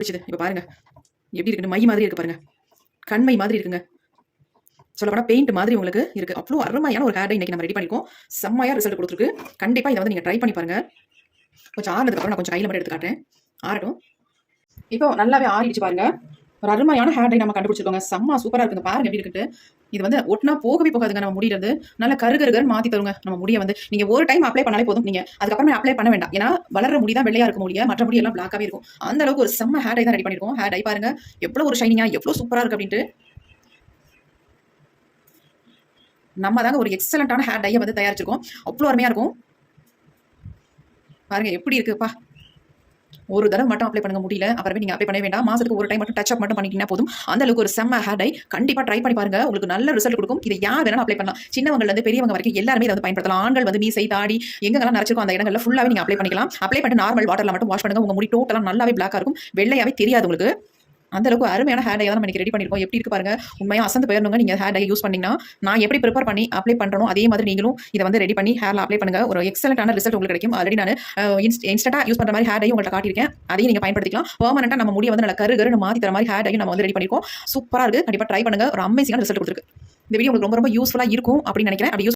பிடிச்சது. இப்போ பாருங்க எப்படி இருக்குன்னு, மை மாதிரி இருக்கு பாருங்க, கண்மை மாதிரி இருக்குங்க. சொல்லப்போனா பெயிண்ட் மாதிரி உங்களுக்கு இருக்கு. அவ்வளோ அருமையான ஒரு ஹேர் டை இன்னைக்கு நம்ம ரெடி பண்ணிருக்கோம். செம்மையா ரிசல்ட் கொடுத்துருக்கு. கண்டிப்பா இதை வந்து நீங்க ட்ரை பண்ணி பாருங்க. கொஞ்சம் ஆறுனதுக்கு அப்புறம் நான் கொஞ்சம் கையில மட்டும் எடுத்து காட்டுறேன். ஆறட்டும். இப்போ நல்லாவே ஆறிடுச்சு பாருங்க. ஒரு அருமையான ஹேர் டை நம்ம கண்டுபிடிச்சிருக்கோங்க. செம்ம சூப்பரா இருக்குங்க. பாருங்க எப்படி இருக்குட்டு. இது வந்து ஒட்டினா போகவே போகாதுங்க. நம்ம முடியிறது நல்ல கருகருகன்னு மாத்தி தருங்க. நம்ம முடிய வந்து நீங்க ஒரு டைம் அப்ளை பண்ணாலே போதும். நீங்க அதுக்கப்புறம் அப்ளை பண்ண வேண்டாம். ஏன்னா வளர்ற முடி தான் வெள்ளையா இருக்க முடியும், மற்ற முடி எல்லாம் பிளாக்காவே இருக்கும். அந்த அளவுக்கு ஒரு செம்ம ஹேர் டை தான் ரெடி பண்ணிருக்கோம். ஹேர் டை பாருங்க எவ்வளவு ஒரு ஷைனிங்கா, எவ்வளவு சூப்பரா இருக்கு அப்படின்ட்டு. நம்ம தாங்க ஒரு எக்ஸலண்டான ஹேர் டையை வந்து தயாரிச்சிருக்கோம். அவ்வளோ அருமையா இருக்கும். பாருங்க எப்படி இருக்குப்பா. ஒரு தடவை மட்டும் அப்ளை பண்ணுங்க முடியல, அப்புறமே நீங்க அப்ளை பண்ண வேண்டாம். மாசத்துக்கு ஒரு டைம் மட்டும் டச் அப் மட்டும் பண்ணிட்டீங்கன்னா போதும். அந்த அளவுக்கு ஒரு செம்ம ஹேர் டை. கண்டிப்பா ட்ரை பண்ணி பாருங்க. உங்களுக்கு நல்ல ரிசல்ட் கொடுக்கும். இதை யார் வேணாலும் அப்ளை பண்ணலாம். சின்னவங்கல இருந்து பெரியவங்க வரைக்கும் எல்லாருமே இதை வந்து பயன்படுத்தலாம். ஆண்கள் வந்து மீசை, தாடி எங்கெல்லாம் நரைச்சிருக்கோ அந்த இடங்கள்ல ஃபுல்லாவே நீங்க அப்ளை பண்ணிக்கலாம். அப்ளை பண்ணிட்டு நார்மல் வாட்டர்ல மட்டும் வாஷ் பண்ணுங்க. உங்க முடி டோட்டலா நல்லாவே பிளாக்கா இருக்கும். வெள்ளையாவே தெரியாது உங்களுக்கு. அந்த அளவுக்கு அருமையான ஹேர் டை தான் நம்ம இன்னைக்கு ரெடி பண்ணிருக்கோம். எப்படி இருக்கு பாருங்க. உண்மையா அசந்து போயிடணுங்க நீங்க ஹேர் டை யூஸ் பண்ணீங்கன்னா. நான் எப்படி ப்ரிப்பேர் பண்ணி அப்ளை பண்றனோ அதே மாதிரி நீங்களும் இதை வந்து ரெடி பண்ணி ஹேர்ல அப்ளை பண்ணுங்க. ஒரு எக்ஸலண்டான ரிசல்ட் உங்களுக்கு கிடைக்கும். ஆல்ரெடி நான் இன்ஸ்டன்ட்டா யூஸ் பண்ற மாதிரி ஹேர் டை உங்கள்ட்ட காட்டியிருக்கேன். அதையும் நீங்க பயன்படுத்திக்கலாம். பெர்மனண்டா நம்ம முடிய வந்து நல்ல கருகருன்னு மாத்தி தர மாதிரி ஹேர் டை நம்ம வந்து ரெடி பண்ணிருக்கோம். சூப்பரா இருக்கு. கண்டிப்பா ட்ரை பண்ணுங்க. ஒரு அமேசிங்கான ரிசல்ட் கொடுத்துருக்கு. இந்த வீடியோ உங்களுக்கு ரொம்ப ரொம்ப யூஸ்ஃபுல்லா இருக்கும் அப்படின்னு நினைக்கிறேன். அப்படி